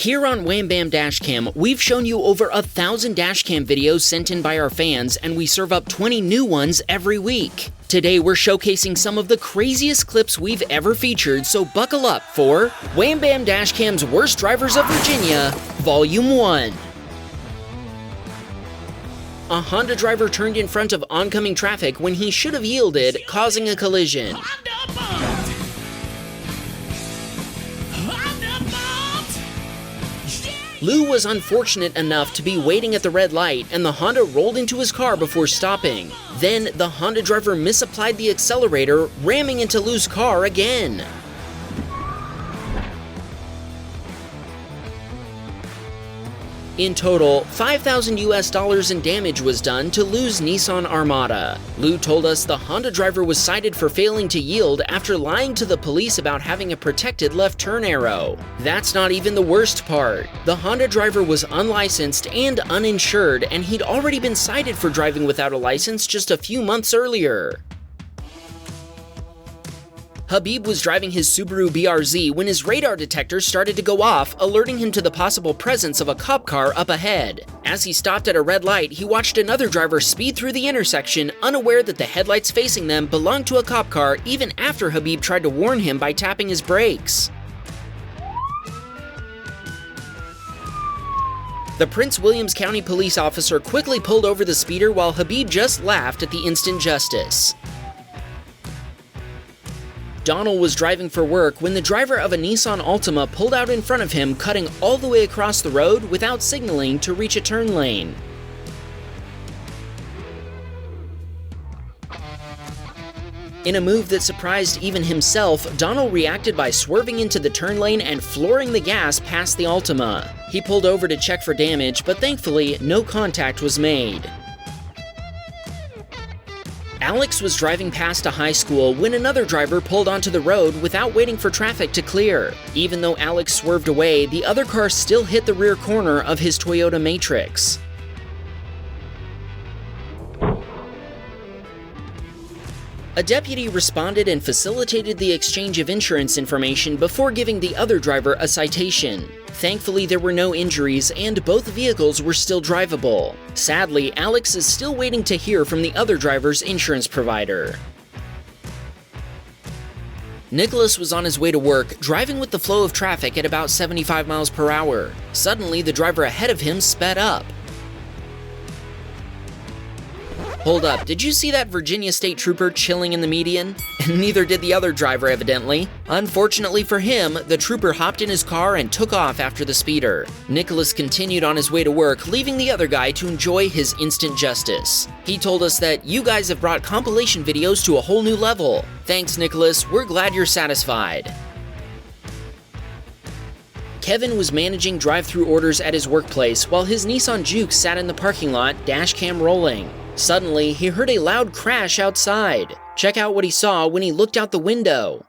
Here on Wham Baam Dashcam, we've shown you over 1,000 dashcam videos sent in by our fans, and we serve up 20 new ones every week. Today we're showcasing some of the craziest clips we've ever featured, so buckle up for Wham Baam Dashcam's Worst Drivers of Virginia, Volume 1. A Honda driver turned in front of oncoming traffic when he should have yielded, causing a collision. Lou was unfortunate enough to be waiting at the red light, and the Honda rolled into his car before stopping. Then, the Honda driver misapplied the accelerator, ramming into Lou's car again. In total, $5,000 in damage was done to Lou's Nissan Armada. Lou told us the Honda driver was cited for failing to yield after lying to the police about having a protected left turn arrow. That's not even the worst part. The Honda driver was unlicensed and uninsured, and he'd already been cited for driving without a license just a few months earlier. Habib was driving his Subaru BRZ when his radar detector started to go off, alerting him to the possible presence of a cop car up ahead. As he stopped at a red light, he watched another driver speed through the intersection, unaware that the headlights facing them belonged to a cop car even after Habib tried to warn him by tapping his brakes. The Prince Williams County police officer quickly pulled over the speeder while Habib just laughed at the instant justice. Donald was driving for work when the driver of a Nissan Altima pulled out in front of him, cutting all the way across the road without signaling to reach a turn lane. In a move that surprised even himself, Donald reacted by swerving into the turn lane and flooring the gas past the Altima. He pulled over to check for damage, but thankfully, no contact was made. Alex was driving past a high school when another driver pulled onto the road without waiting for traffic to clear. Even though Alex swerved away, the other car still hit the rear corner of his Toyota Matrix. A deputy responded and facilitated the exchange of insurance information before giving the other driver a citation. Thankfully, there were no injuries and both vehicles were still drivable. Sadly, Alex is still waiting to hear from the other driver's insurance provider. Nicholas was on his way to work, driving with the flow of traffic at about 75 miles per hour. Suddenly, the driver ahead of him sped up. Hold up, did you see that Virginia State Trooper chilling in the median? Neither did the other driver, evidently. Unfortunately for him, the trooper hopped in his car and took off after the speeder. Nicholas continued on his way to work, leaving the other guy to enjoy his instant justice. He told us that you guys have brought compilation videos to a whole new level. Thanks, Nicholas, we're glad you're satisfied. Kevin was managing drive-through orders at his workplace while his Nissan Juke sat in the parking lot, dashcam rolling. Suddenly, he heard a loud crash outside. Check out what he saw when he looked out the window.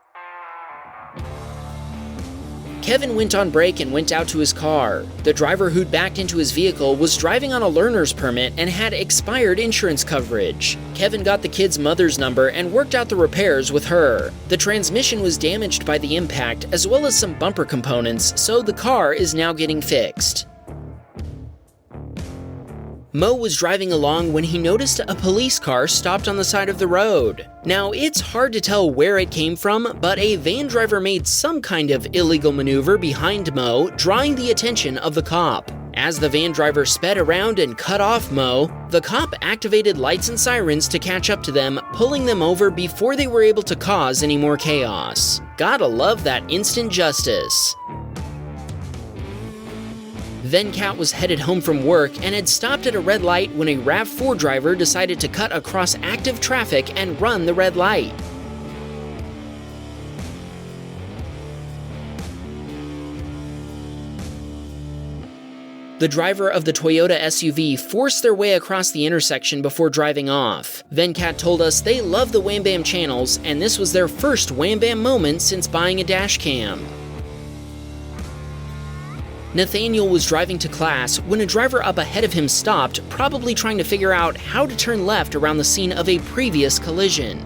Kevin went on break and went out to his car. The driver who'd backed into his vehicle was driving on a learner's permit and had expired insurance coverage. Kevin got the kid's mother's number and worked out the repairs with her. The transmission was damaged by the impact as well as some bumper components, so the car is now getting fixed. Mo was driving along when he noticed a police car stopped on the side of the road. Now, it's hard to tell where it came from, but a van driver made some kind of illegal maneuver behind Mo, drawing the attention of the cop. As the van driver sped around and cut off Mo, the cop activated lights and sirens to catch up to them, pulling them over before they were able to cause any more chaos. Gotta love that instant justice. Then Kat was headed home from work and had stopped at a red light when a RAV4 driver decided to cut across active traffic and run the red light. The driver of the Toyota SUV forced their way across the intersection before driving off. Then Kat told us they love the Wham Bam channels and this was their first Wham Bam moment since buying a dashcam. Nathaniel was driving to class when a driver up ahead of him stopped, probably trying to figure out how to turn left around the scene of a previous collision.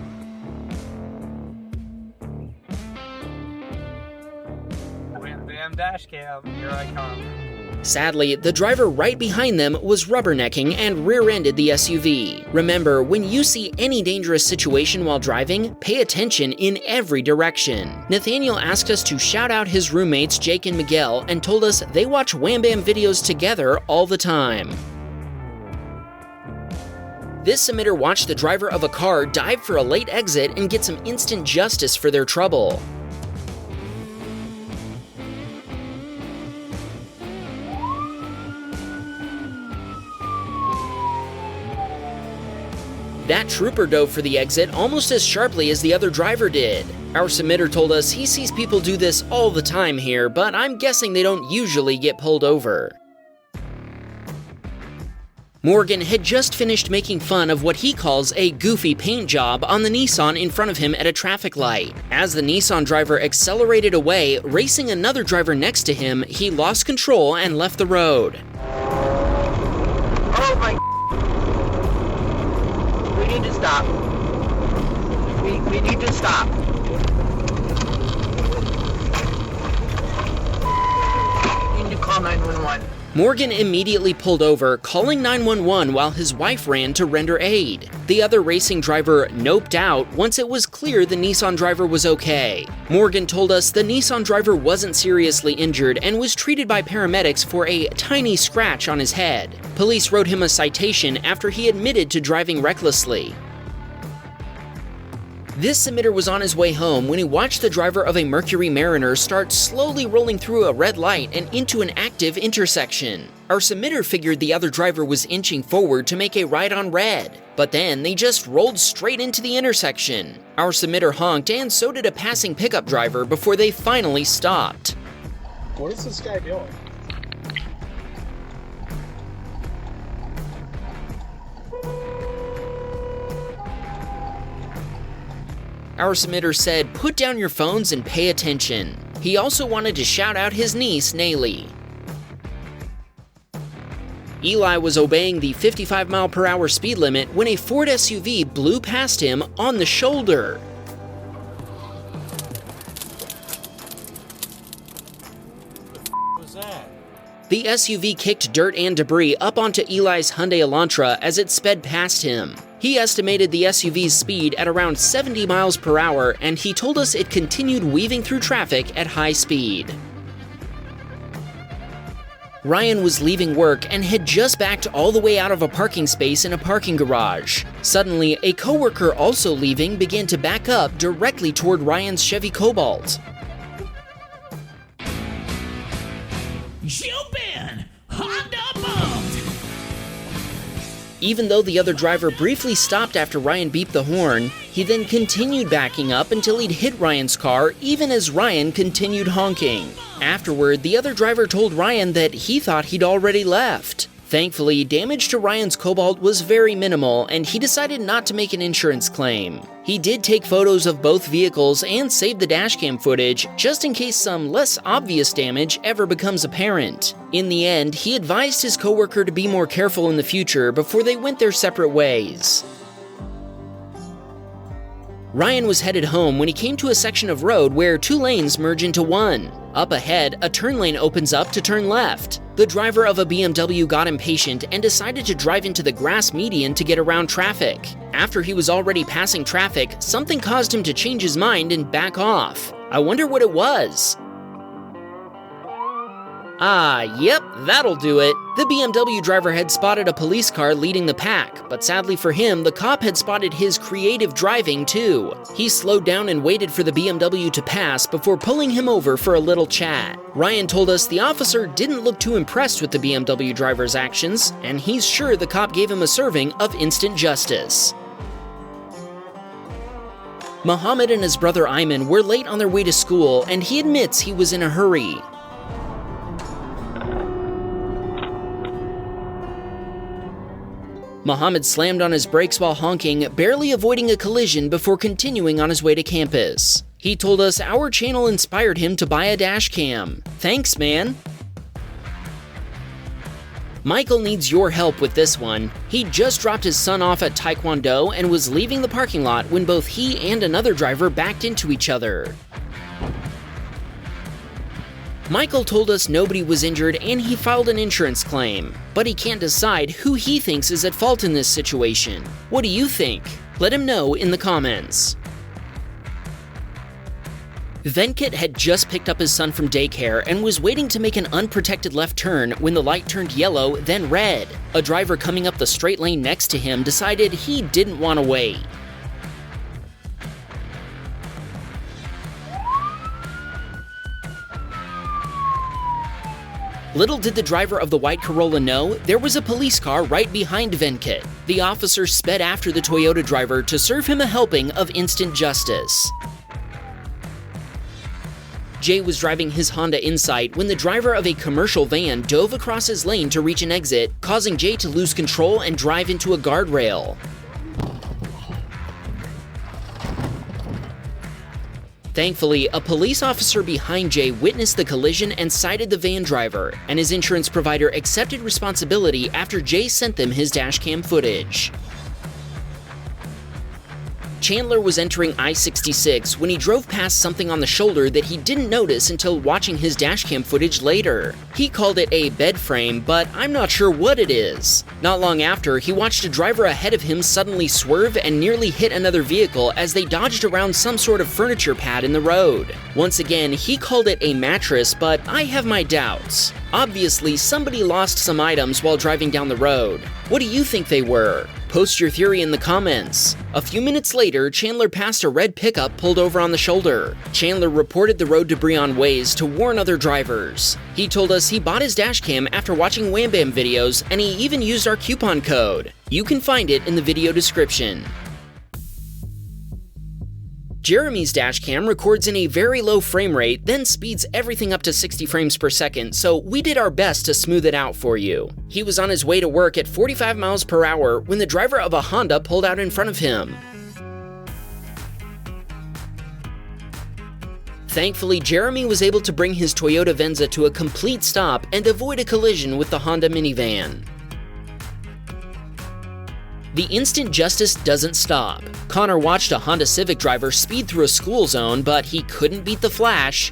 Wham Baam Dashcam. Dashcam, here I come. Sadly, the driver right behind them was rubbernecking and rear-ended the SUV. Remember, when you see any dangerous situation while driving, pay attention in every direction. Nathaniel asked us to shout out his roommates Jake and Miguel and told us they watch Wham Bam videos together all the time. This submitter watched the driver of a car dive for a late exit and get some instant justice for their trouble. That trooper dove for the exit almost as sharply as the other driver did. Our submitter told us he sees people do this all the time here, but I'm guessing they don't usually get pulled over. Morgan had just finished making fun of what he calls a goofy paint job on the Nissan in front of him at a traffic light. As the Nissan driver accelerated away, racing another driver next to him, he lost control and left the road. Oh my... We need to stop. We need to stop. We need to call 911. Morgan immediately pulled over, calling 911 while his wife ran to render aid. The other racing driver noped out once it was clear the Nissan driver was okay. Morgan told us the Nissan driver wasn't seriously injured and was treated by paramedics for a tiny scratch on his head. Police wrote him a citation after he admitted to driving recklessly. This submitter was on his way home when he watched the driver of a Mercury Mariner start slowly rolling through a red light and into an active intersection. Our submitter figured the other driver was inching forward to make a right on red, but then they just rolled straight into the intersection. Our submitter honked and so did a passing pickup driver before they finally stopped. What is this guy doing? Our submitter said, "Put down your phones and pay attention." He also wanted to shout out his niece, Nayli. Eli was obeying the 55-mile-per-hour speed limit when a Ford SUV blew past him on the shoulder. What was that? The SUV kicked dirt and debris up onto Eli's Hyundai Elantra as it sped past him. He estimated the SUV's speed at around 70 miles per hour, and he told us it continued weaving through traffic at high speed. Ryan was leaving work and had just backed all the way out of a parking space in a parking garage. Suddenly, a coworker also leaving began to back up directly toward Ryan's Chevy Cobalt. Jump in! Honda bumped! Even though the other driver briefly stopped after Ryan beeped the horn, he then continued backing up until he'd hit Ryan's car even as Ryan continued honking. Afterward, the other driver told Ryan that he thought he'd already left. Thankfully, damage to Ryan's Cobalt was very minimal and he decided not to make an insurance claim. He did take photos of both vehicles and saved the dashcam footage just in case some less obvious damage ever becomes apparent. In the end, he advised his coworker to be more careful in the future before they went their separate ways. Ryan was headed home when he came to a section of road where two lanes merge into one. Up ahead, a turn lane opens up to turn left. The driver of a BMW got impatient and decided to drive into the grass median to get around traffic. After he was already passing traffic, something caused him to change his mind and back off. I wonder what it was. Ah, yep, that'll do it. The BMW driver had spotted a police car leading the pack, but sadly for him, the cop had spotted his creative driving too. He slowed down and waited for the BMW to pass before pulling him over for a little chat. Ryan told us the officer didn't look too impressed with the BMW driver's actions, and he's sure the cop gave him a serving of instant justice. Muhammad and his brother Ayman were late on their way to school, and he admits he was in a hurry. Muhammad slammed on his brakes while honking, barely avoiding a collision before continuing on his way to campus. He told us our channel inspired him to buy a dash cam. Thanks, man. Michael needs your help with this one. He just dropped his son off at Taekwondo and was leaving the parking lot when both he and another driver backed into each other. Michael told us nobody was injured and he filed an insurance claim, but he can't decide who he thinks is at fault in this situation. What do you think? Let him know in the comments. Venkat had just picked up his son from daycare and was waiting to make an unprotected left turn when the light turned yellow, then red. A driver coming up the straight lane next to him decided he didn't want to wait. Little did the driver of the white Corolla know, there was a police car right behind Venkat. The officer sped after the Toyota driver to serve him a helping of instant justice. Jay was driving his Honda Insight when the driver of a commercial van dove across his lane to reach an exit, causing Jay to lose control and drive into a guardrail. Thankfully, a police officer behind Jay witnessed the collision and cited the van driver, and his insurance provider accepted responsibility after Jay sent them his dashcam footage. Chandler was entering I-66 when he drove past something on the shoulder that he didn't notice until watching his dashcam footage later. He called it a bed frame, but I'm not sure what it is. Not long after, he watched a driver ahead of him suddenly swerve and nearly hit another vehicle as they dodged around some sort of furniture pad in the road. Once again, he called it a mattress, but I have my doubts. Obviously, somebody lost some items while driving down the road. What do you think they were? Post your theory in the comments. A few minutes later, Chandler passed a red pickup pulled over on the shoulder. Chandler reported the road debris on Waze to warn other drivers. He told us he bought his dashcam after watching Wham Bam videos, and he even used our coupon code. You can find it in the video description. Jeremy's dashcam records in a very low frame rate, then speeds everything up to 60 frames per second, so we did our best to smooth it out for you. He was on his way to work at 45 miles per hour when the driver of a Honda pulled out in front of him. Thankfully, Jeremy was able to bring his Toyota Venza to a complete stop and avoid a collision with the Honda minivan. The instant justice doesn't stop. Connor watched a Honda Civic driver speed through a school zone, but he couldn't beat the flash.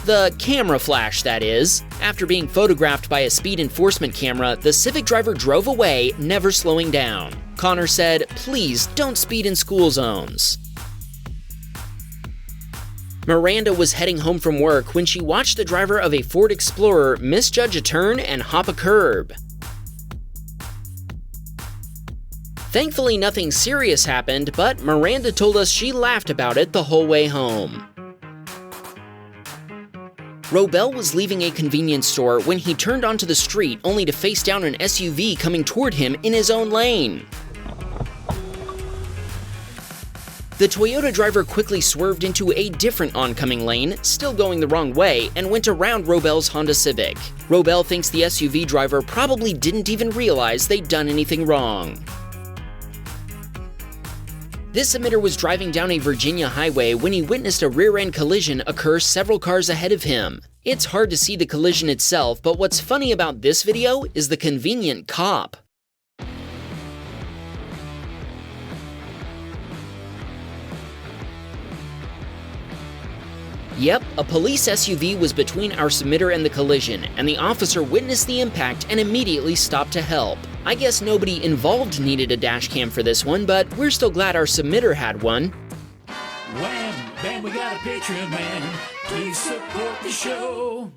The camera flash, that is. After being photographed by a speed enforcement camera, the Civic driver drove away, never slowing down. Connor said, "Please don't speed in school zones." Miranda was heading home from work when she watched the driver of a Ford Explorer misjudge a turn and hop a curb. Thankfully, nothing serious happened, but Miranda told us she laughed about it the whole way home. Robel was leaving a convenience store when he turned onto the street only to face down an SUV coming toward him in his own lane. The Toyota driver quickly swerved into a different oncoming lane, still going the wrong way, and went around Robel's Honda Civic. Robel thinks the SUV driver probably didn't even realize they'd done anything wrong. This emitter was driving down a Virginia highway when he witnessed a rear-end collision occur several cars ahead of him. It's hard to see the collision itself, but what's funny about this video is the convenient cop. Yep, a police SUV was between our submitter and the collision, and the officer witnessed the impact and immediately stopped to help. I guess nobody involved needed a dashcam for this one, but we're still glad our submitter had one. Wham, bam, we got a Patreon man. Please support the show.